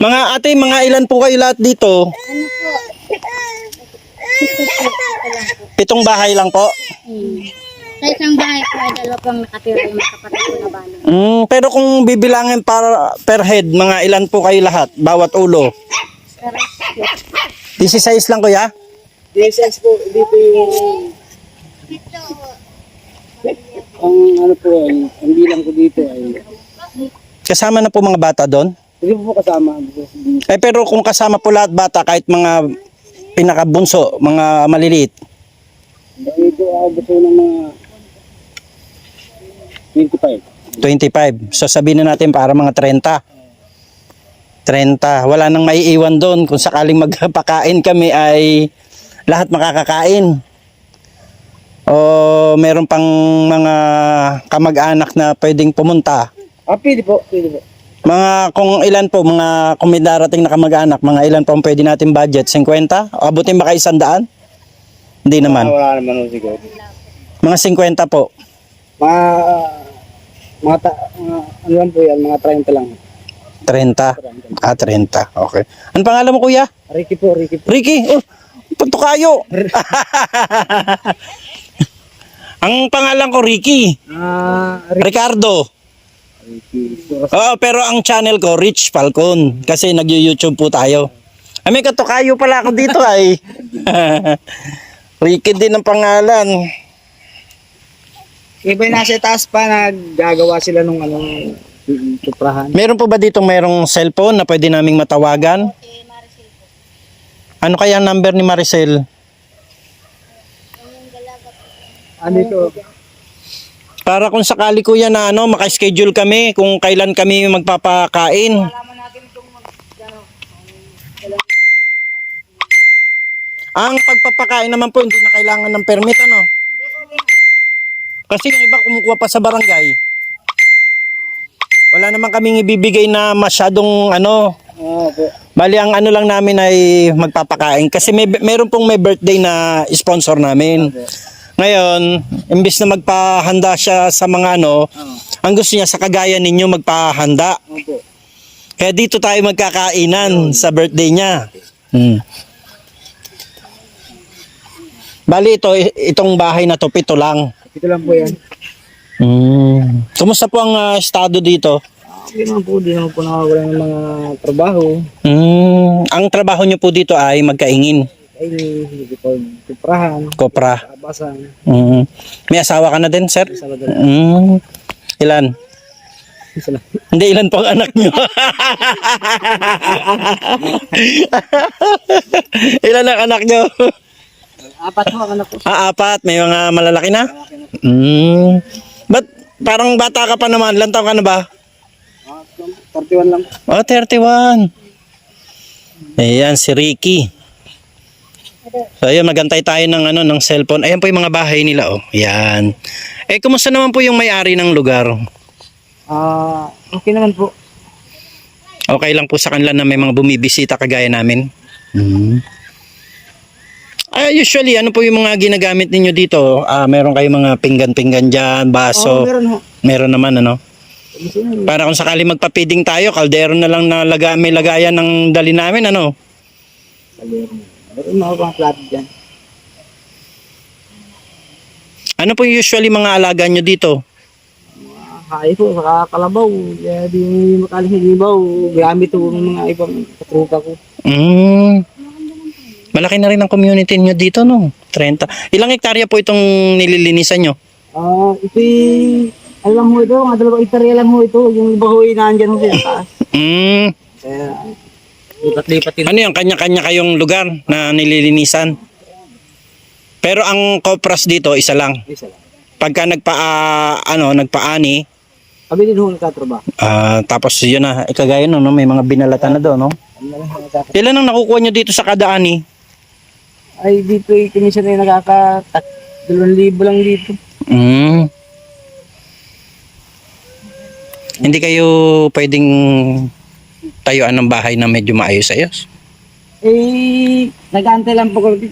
Mga ate, mga ilan po kayo lahat dito? Ano po? Ito po. Ito lang po. 7 bahay lang po? Sa isang bahay po ay 2 pang nakatira yung mga kapatid ko na balo. Pero kung bibilangin para per head, mga ilan po kayo lahat? Bawat ulo? Pero 16 lang kuya? 16 po, dito yung ang ano po ay, ang bilang ko dito ay Kasama na po mga bata doon? hindi po kasama. Pero kung kasama po lahat bata, kahit mga pinakabunso, mga maliliit, Dito ako gusto ng mga 25. 25. So sabihin na natin para mga 30. 30. Wala nang maiiwan doon. Kung sakaling magpakain kami ay lahat makakakain. O meron pang mga kamag-anak na pwedeng pumunta. Pwede po, pwede po. Mga kung ilan po, mga kung may darating na kamag-anak, mga ilan po ang pwede natin budget? 50? O abutin ba kayo 100? Hindi naman. Wala naman ho siguro. Mga 50 po. Mga ano lang po yan, mga 30 lang. 30. 30. Okay. Ano pangalan mo kuya? Ricky po, Ricky po. Ricky. Oh, punto kayo. Ang pangalan ko Ricky. Ricardo. Ricky. Oo, pero ang channel ko Rich Falcon kasi nag-YouTube po tayo. Ay, may katukayo pala ako dito ay. Ricky din ang pangalan. Iba yung nasa taas pa, naggagawa sila nung ano, suprahan. Meron po ba dito mayroong cellphone na pwede naming matawagan? Ano kaya ang number ni Maricel? Dito. Para kung sakali kuya na maka-schedule kami kung kailan kami magpapakain. Ang pagpapakain naman po hindi na kailangan ng permit Kasi yung iba kumukuha pa sa barangay. Wala naman kaming ibibigay na masyadong Bali ang lang namin ay magpapakain kasi meron pong may birthday na sponsor namin. Ngayon, imbis na magpahanda siya sa mga ang gusto niya sa kagaya ninyo magpahanda. Kaya dito tayo magkakainan sa birthday niya. Bali itong bahay na to, 7 lang. Ito lang po yan. Kumusta po ang estado dito? Hindi naman po, di naman po nakawala ng mga trabaho. Ang trabaho niyo po dito ay magkaingin. Ay, hindi po, suprahan, Kopra. abasan. May asawa ka na din, sir? Isa lang. Ilan? Isa lang. Hindi, ilan po ang anak nyo? Ilan ang anak nyo? 4 po ang anak ko. 4. May mga malalaki na? Ba't parang bata ka pa naman? Ilan taon ka na ba? 31 lang. 31. Ayan, si Ricky. So, ayun, magantay tayo ng cellphone. Ayan po yung mga bahay nila, Ayan. Kumusta naman po yung may-ari ng lugar? Okay naman po. Okay lang po sa kanila na may mga bumibisita kagaya namin? Usually, ano po yung mga ginagamit ninyo dito? Meron kayong mga pinggan-pinggan dyan, baso? Meron ho. Meron naman, Para kung sakali magpa-feeding tayo, kaldero na lang na may lagayan ng dali namin, Meron mga pang flat dyan. Ano po usually mga alaga nyo dito? Hay po, saka kalabaw. Kaya di makalis na ibaw. Gamit po ng mga ibang katrupa ko. Malaki na rin ang community nyo dito, 30. Ilang hektarya po itong nililinisan nyo? Alam mo ito, mga 2 hektarya lang mo ito. Yung bahoy na andyan mo sa taas. Kaya, lipat-lipat yun. Ano yung kanya-kanya kayong lugar na nililinisan? Pero ang kopras dito, isa lang. Isa lang. Pagka nagpaani, Kami din ho nagtatrabaho. tapos yun na, kagaya may mga binalatan na doon, Ilan ang nakukuha nyo dito sa kada ani? Ay, dito minsan ay 2,000 lang dito. Hindi kayo pwedeng tayuan ng bahay na medyo maayos-ayos? Nag-aantay lang po kami.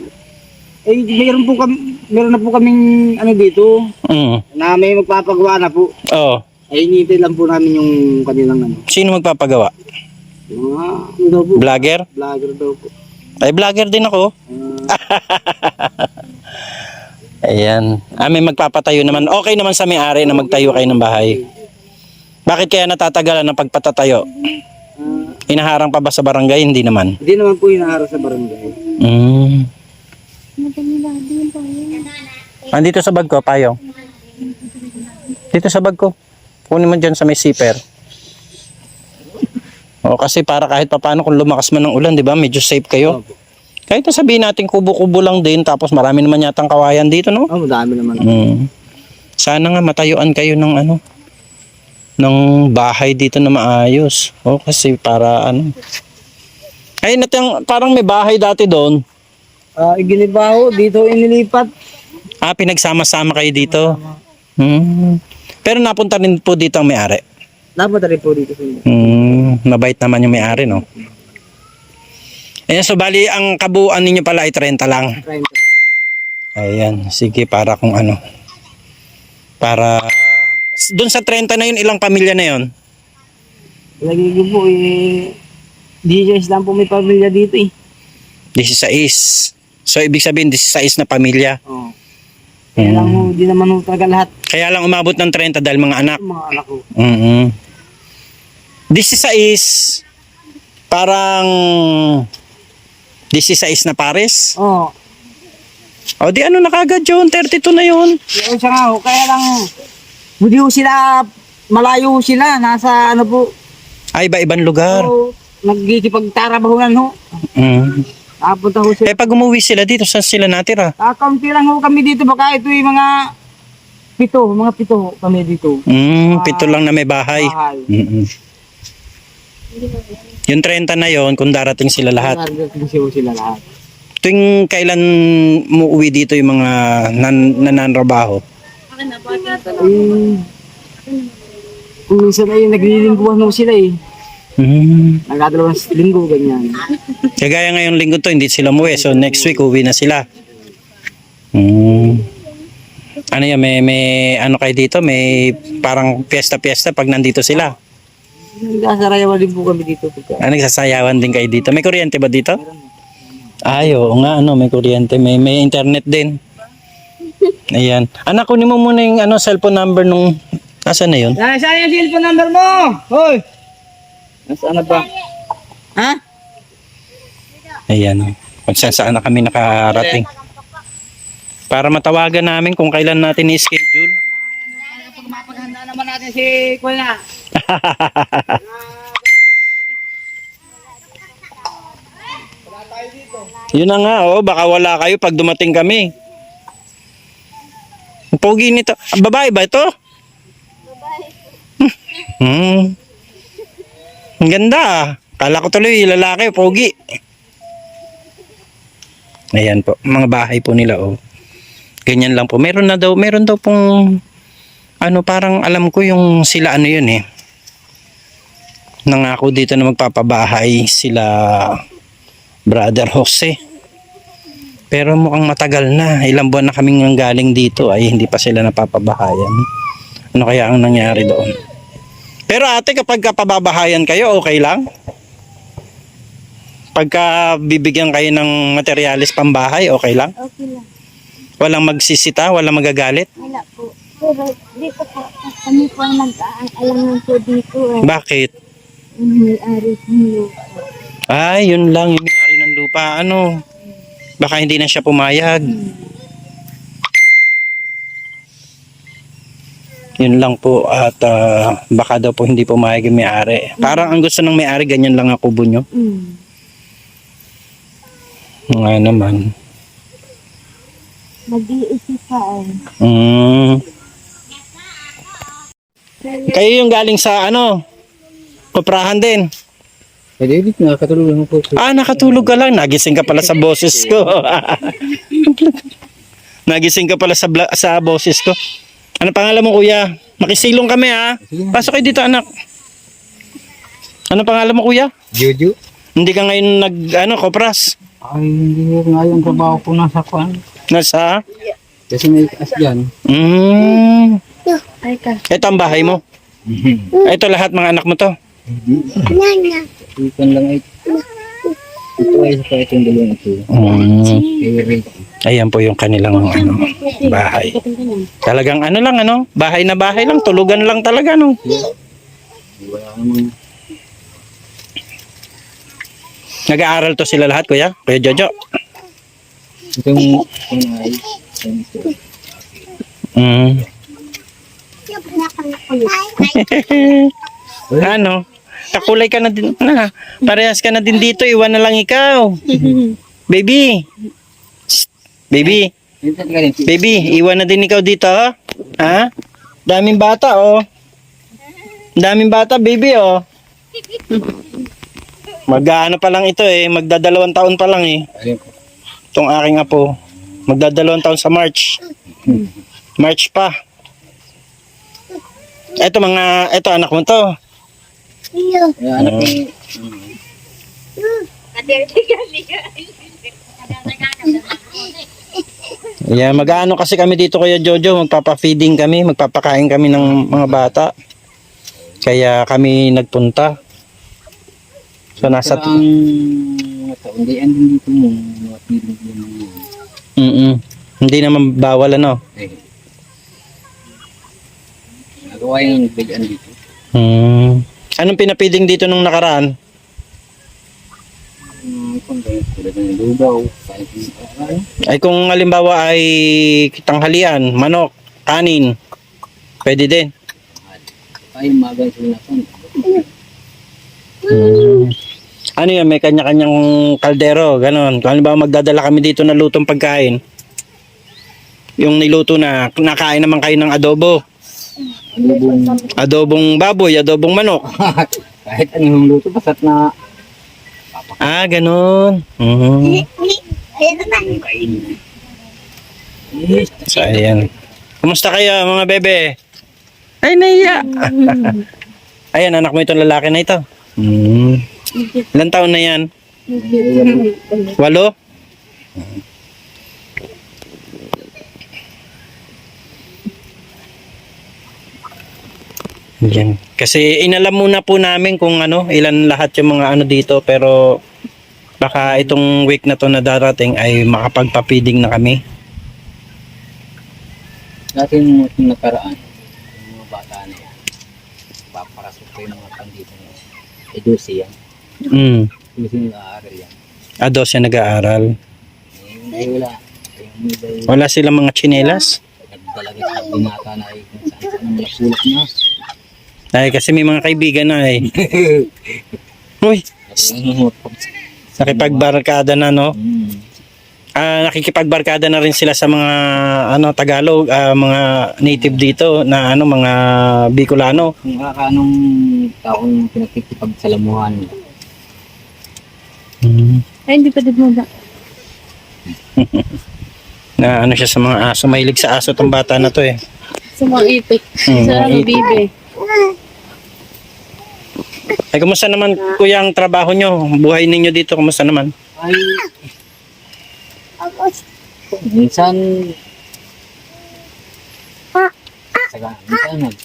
Meron na po kaming dito. Na may magpapagawa na po. Oo. Ay, hinihintay lang po namin yung kanilang Sino magpapagawa? Ano daw po? Vlogger? Vlogger daw po. Ay, vlogger din ako. Ayan. May magpapatayo naman. Okay naman sa may-ari na magtayo kayo ng bahay. Bakit kaya natatagalan ng pagpatatayo? Hinaharang pa ba sa barangay? Hindi naman. Hindi naman po inaharap sa barangay. Andito sa bag ko, payong. Dito sa bag ko. Kunin mo dyan sa may zipper. O kasi para kahit papaano kung lumakas man ng ulan, di ba? Medyo safe kayo. Kahit na sabihin natin kubo-kubo lang din, tapos marami naman yatang kawayan dito, no? Madami naman. Sana nga matayuan kayo ng ng bahay dito na maayos. O kasi para ay parang may bahay dati doon. Iginibaho, dito inilipat. Pinagsama-sama kayo dito. Pero napunta rin po dito ang may-ari. Dapat rin po dito. Mabait naman yung may-ari, no? Ayan, so bali ang kabuuan ninyo pala ay 30 lang. Ayan, sige, para kung para doon sa 30 na yun, ilang pamilya na yun? Lagi ko po DJ lang po may pamilya dito 16. So ibig sabihin 16 na pamilya. Oo. Kaya lang ho, di naman ho talaga lahat. Kaya lang umabot ng 30 dahil mga anak. Mga anak ko. 16 parang 16 na pares. Oo. O di na kagad yun, 32 na yun. Yung siya nga ho, kaya lang hindi ho sila, malayo ho sila, nasa po. Ay, iba-ibang lugar. So, nagkikipagtarabahunan ho. Napunta ho sila. Pag umuwi sila dito, saan sila natira? Kaunti lang ho kami dito, baka ito yung mga pito ho kami dito. 7 lang na may bahay. Yung 30 na yon kung darating sila lahat. Darating sila lahat. Tuwing kailan mo uwi dito yung mga nananrabaho? Kung minsan ay naglilingguhan ho sila Nagdadalawang linggo, ganyan. Kagaya ngayong linggo to, hindi sila umuwi. So next week, uwi na sila. Ano yan, may kayo dito? May parang piyesta-piyesta pag nandito sila. Nagsasarayawan din po kami dito. Nagsasayawan din kayo dito. May kuryente ba dito? Ay, oo nga, may kuryente. May internet din. Ayan. Anak, kunin mo muna yung cellphone number nung... Nasaan na yun? Saan yung cellphone number mo? Hoy! Nasaan na ba? Ha? Ayan. Kung saan na kami nakarating. Para matawagan namin kung kailan natin i-schedule. Pag mapaghanda naman natin si Kuya. Yun na nga, baka wala kayo pag dumating kami. Ang pogi nito. Babae ba ito? Babae. Ang ganda. Kala ko tuloy lalaki, pogi. Ayan po, mga bahay po nila Ganyan lang po. Meron daw pong parang alam ko yung sila yun nangako dito na magpapabahay sila Brother Jose. Pero mukhang matagal na. Ilang buwan na kaming galing dito ay hindi pa sila napapabahayan. Ano kaya ang nangyari doon? Pero ate, kapag pababahayan kayo, okay lang? Pagka bibigyan kayo ng materyales pambahay, okay lang? Okay lang. Walang magsisita, walang magagalit? Wala po. Pero dito po, kami po ang nag-aalangan po dito. Bakit? May-ari ng lupa. Ay, yun lang, yung may-ari ng lupa. Baka hindi na siya pumayag. Yun lang po at baka daw po hindi pumayag yung may-ari. Parang ang gusto ng may-ari, ganyan lang ang kubo nyo. Nga naman. Mag-iisipan. Kayo yung galing sa kuprahan din. Pwede dito, nakatulog lang po. Nakatulog ka lang. Nagising ka pala sa boses ko. Nagising ka pala sa boses ko. Ano pangalan mo, kuya? Makisilong kami, ha? Pasok kayo dito, anak. Ano pangalan mo, kuya? Jojo? Hindi ka ngayon kopras? Ay, hindi ngayon trabaho ko nasa kuan. Nasa? Kasi may ikas dyan. Ay ka. Ito ang bahay mo? Ito lahat mga anak mo to? Ikon lang ay. Ito ay sa itong dalawang ito. Ayan po yung kanilang ano, bahay. Talagang ano lang ano, bahay na bahay lang, tulugan lang talaga no. Wala namang Nag-aaral to sila lahat, kuya? Kuya Jojo? itong ay Mm. Ano? Kakulay ka na din. Na, parehas ka na din dito. Iwan na lang ikaw. Baby. Psst. Baby. Baby, iwan na din ikaw dito. Oh. Ha? Daming bata, oh. Daming bata, baby, oh. Mag-ano pa lang ito eh. Magdadalawang taon pa lang eh. Itong aking apo. Magdadalawang taon sa March. March pa. Ito anak mo to. anak ko. Yeah, mag-ano kasi kami dito Kuya Jojo, magpapa-feeding kami, magpapakain kami ng mga bata. Kaya kami nagpunta. So nasa ang taon di andin dito mo mga feeling mo. Hindi naman bawal ano. Nagawa yung bigyan dito. Anong pinapiding dito nung nakaraan? Kung tulad ng lugaw, kahit Ay kung halimbawa ay tanghalian, manok, kanin, pwede din. ay magang sila na Ano yan, may kanya-kanyang kaldero, ganon. Kung halimbawa magdadala kami dito na lutong pagkain, yung niluto na, nakain naman kayo ng adobo. Adobong baboy, adobong manok. kahit anong luto, basta't na Ganon. So, ayan. Kumusta kayo mga bebe? Ay, naiya. Ayan, anak mo itong lalaki na ito. Ilan taon na yan? 8? Yan. Kasi inalam muna po namin kung ano, ilan lahat yung mga ano dito, pero baka itong week na to na darating ay makapagpa-feeding na kami. dati yung nakaraan, yung mga bata na yan, paparasok ko yung mga pandito na edusi yan. Edusi nag-aaral yan. 12 nag-aaral. Hindi wala. Wala silang mga tsinelas. Nagdalagay sa binata na ay kung saan ang napulot na. Ay, kasi may mga kaibigan na eh. Uy, nakipagbarkada na no. Nakikipagbarkada na rin sila sa mga ano Tagalog, mga native dito na ano mga Bicolano. Kung anong taong pinagkikipagsalamuhan. Ay, hindi pa din mo ba? Na ano siya sa mga aso, mahilig sa aso tong bata na to eh. Sa mga ipik. Sa mga bibe. Ay, kumusta naman kuya ang trabaho nyo? Buhay ninyo dito, kumusta naman? Ay, minsan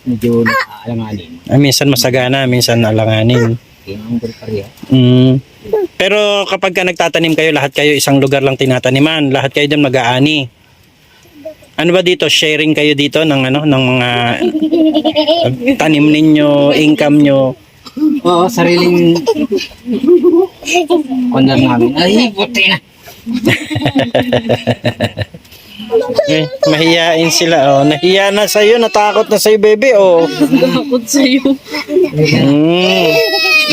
medyo nakaalanganin. Ay, minsan masagana, minsan alanganin. Ang pare-pareha. Pero kapag ka nagtatanim kayo, lahat kayo isang lugar lang tinataniman, lahat kayo din mag-aani. Ano ba dito? Sharing kayo dito ng ano, ng mga tanim ninyo, income nyo. Oo, sariling kondar namin. Ay, puti na. Eh, mahiyain sila. Oh. Nahiya na sa'yo, natakot na sa'yo, bebe. Oh. Takot sa'yo.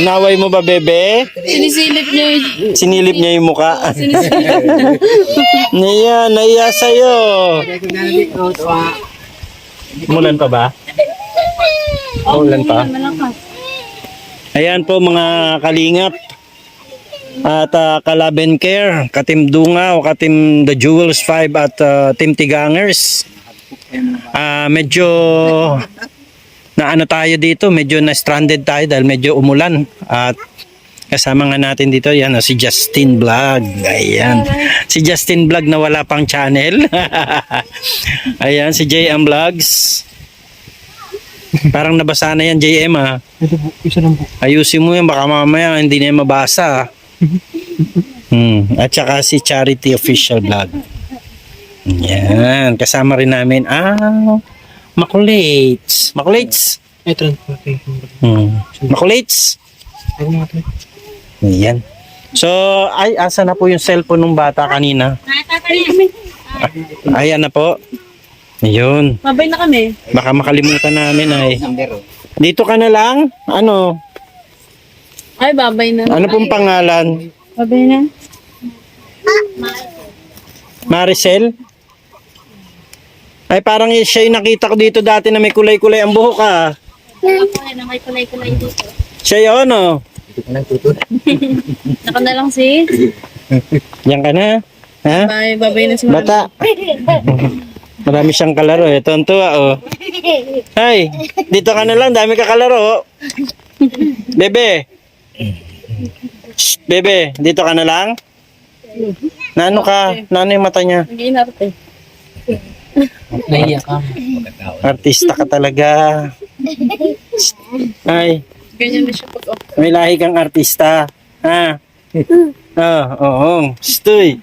Naway mo ba, bebe? Sinisilip niya yung... Sinilip niya yung muka. Nahiya sa'yo. Mulan pa ba? Mulan pa? Ayan po mga kalingap. At Kalaben Care, Katim Dungaw, Katim The Jewels 5 at Team Tigangers. Medyo na ano tayo dito, medyo na stranded tayo dahil medyo umulan. At kasama nga natin dito, yan si Justin Vlog. Ayan. Si Justin Vlog na wala pang channel. Ayan, si JM Vlogs. Parang nabasa na yan, JM ah. Ito po, isa lang po. Ayusin mo yan, baka mamaya hindi na yan mabasa. At saka si Charity Official Vlog. Yan, kasama rin namin Maculates. Maculates. Ay, transportation. Maculates. Ay, mga ito. Yan. So, asa na po yung cellphone ng bata kanina? Ayan na po. Ayun. Mabay na kami. Baka makalimutan namin ay. Number. Dito ka na lang? Ano? Ay, babay na. Ano pong pangalan? Babay na. Maricel? Ay parang siya yung nakita ko dito dati na may kulay-kulay ang buhok ah. Ako na may kulay-kulay dito. Siya yun oh. Dito ka lang tutun. Naka na lang sis. Yan ka na. Ha? Bye, babay na si Mami. Bata. Marami siyang kalaro eh. Tontuwa oh. Ay, dito ka na lang. Dami ka kalaro. Bebe. Shh, bebe, dito ka na lang? Nano ka? Nano yung mata niya? Nag-iinarap eh. Nahiya ka. Artista ka talaga. Ay, Ganyan na siya pag may lahi kang artista. Ha? Oo. Stoy.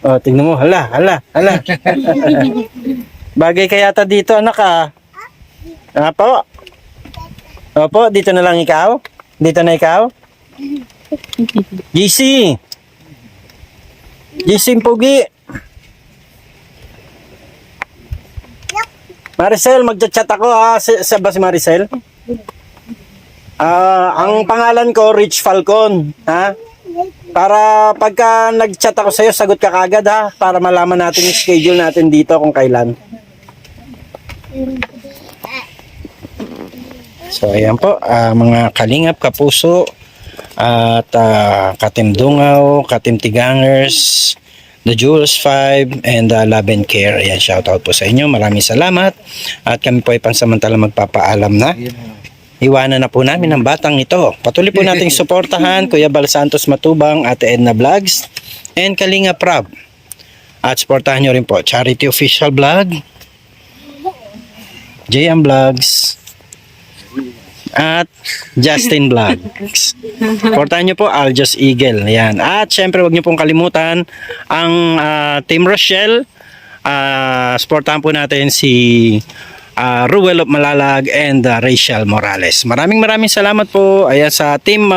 Oh, tingnan mo. Hala. Bagay ka yata dito, anak ah. Apo. Opo, dito na lang ikaw? Dito na ikaw? GC. GC Pugi. Maricel, magchat-chat ako ha. Sa ba si Maricel? Ang pangalan ko, Rich Falcon. Ha? Para pagka nag-chat ako sa'yo, sagot ka kagad ha. Para malaman natin yung schedule natin dito kung kailan. So ayan po, mga kalingap, kapuso, at Katim Dungaw, Katim Tigangers, The Jules 5, and Love and Care. Ayan, shoutout po sa inyo. Maraming salamat. At kami po ay pansamantala magpapaalam na. Iwanan na po namin ang batang ito. Patuloy po nating suportahan Kuya Bal Santos Matubang, Ate Edna Vlogs, and Kalinga Prab. At suportahan nyo rin po Charity Official Vlog, JM Vlogs, at Justin Vlogs. Suportahan nyo po Aljos Eagle. Ayan. At syempre huwag nyo pong kalimutan ang Team Rochelle. Suportahan po natin si Ruel of Malalag and Rachel Morales. Maraming salamat po. Ayan sa Team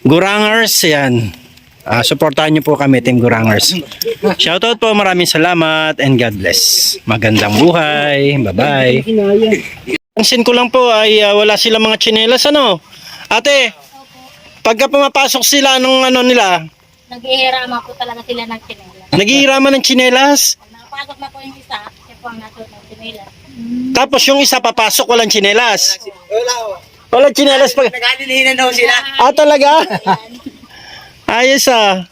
Gurangers. Ayan. Suportahan nyo po kami, Team Gurangers. Shoutout po. Maraming salamat and God bless. Magandang buhay. Bye-bye. Pansin ko lang po ay wala silang mga tsinelas, ano? Ate, pagka pumapasok sila nung ano nila, Naghihirama po talaga sila ng chinela. naghihiraman ng tsinelas. Nakapagod na po yung isa, siya po ang nasuot ng chinela. Tapos yung isa papasok walang tsinelas. Walang tsinelas pag... Naghalilinan daw sila. Talaga? Ayos ah.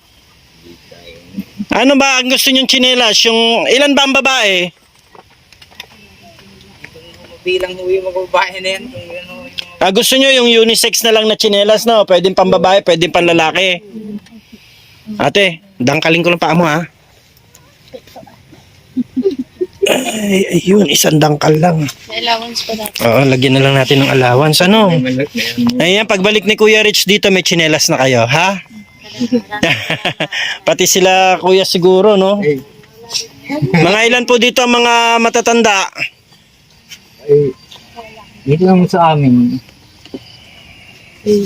Ano ba ang gusto nyong tsinelas? Yung ilan ba ang babae? Bilang huwi mga babae na yan. Gusto nyo yung unisex na lang na tsinelas, no? Pwedeng pang babae, pwedeng pang lalaki. Ate, dangkalin ko lang paa mo, ha? Ay, ayun, isang dangkal lang. May allowance pa dati. Oo, lagyan na lang natin ng allowance, ano? Ayan, pagbalik ni Kuya Rich dito, may tsinelas na kayo, ha? Pati sila, Kuya, siguro, no? Mga ilan po dito ang mga matatanda? Ay, dito naman sa amin, ay,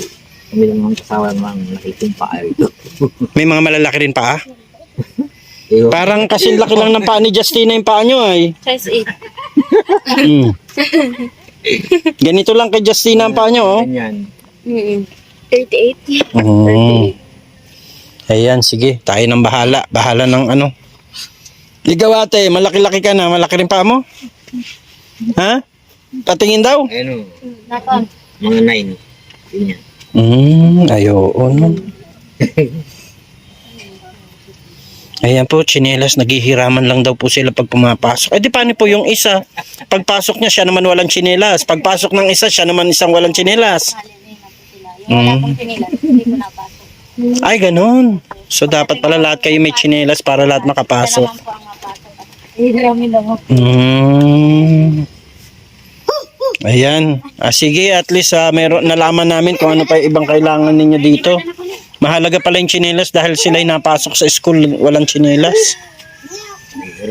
kami lang mga kasawa mga nakitong paa ito. May mga malalaki rin pa, ha? Pero, Parang kasing laki lang ng paa ni Justina yung paa nyo, ay. Size Ganito lang kay Justina ang paa nyo, oh. ganyan. 38. Ayan, sige. Tayo nang bahala. Bahala ng ano. Ligaw ate, malaki-laki ka na. Malaki rin paa mo? Ha? Patingin daw? Ayun o, Nakon. mga 9. Ganyan. Ayun. Ayan po, tsinelas, naghihiraman lang daw po sila pag pumapasok. Eh di paano po yung isa? Pagpasok niya, siya naman walang tsinelas. Pagpasok ng isa, siya naman isang walang tsinelas. Yung wala pong chinela, hindi ko napasok. Ay, ganun. So dapat pala lahat kayo may tsinelas para lahat makapasok. Isa naman po ang mapasok. Hihiramin lang ako. Ayan. Sige, at least meron nalaman namin kung ano pa yung ibang kailangan ninyo dito. Mahalaga pala yung tsinelas dahil sila'y napasok sa school, walang tsinelas.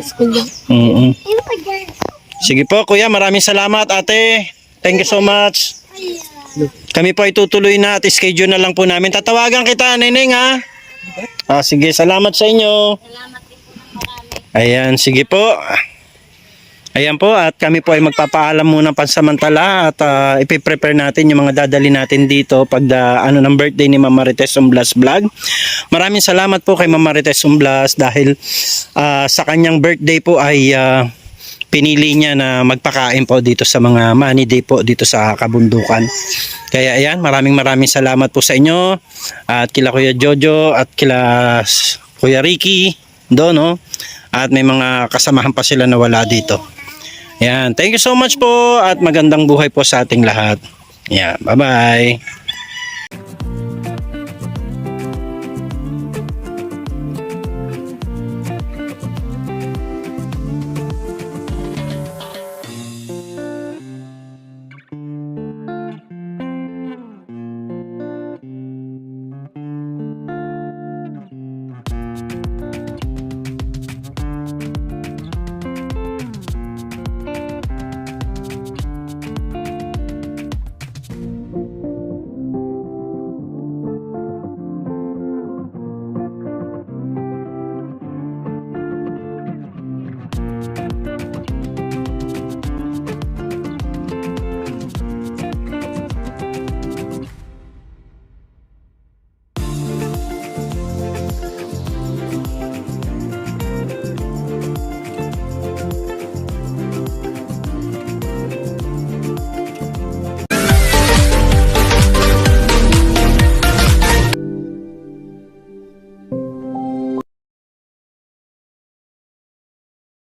School din. Mm. Sige po, kuya, maraming salamat, ate. Thank you so much. Kami po ay tutuloy na at schedule na lang po namin. Tatawagan kita, Neneng, ha? Sige, salamat sa inyo. Salamat din po ng marami. Ayan, sige po. Ayan po, at kami po ay magpapaalam muna pansamantala at ipiprepare natin yung mga dadali natin dito pag ng birthday ni Ma'am Marites Umblas Vlog. Maraming salamat po kay Ma'am Marites Umblas dahil sa kanyang birthday po ay pinili niya na magpakain po dito sa mga money day po dito sa kabundukan. Kaya ayan, maraming salamat po sa inyo at kila Kuya Jojo at kila Kuya Ricky doon, no? At may mga kasamahan pa sila na wala dito. Yan, thank you so much po at magandang buhay po sa ating lahat. Yan, bye-bye.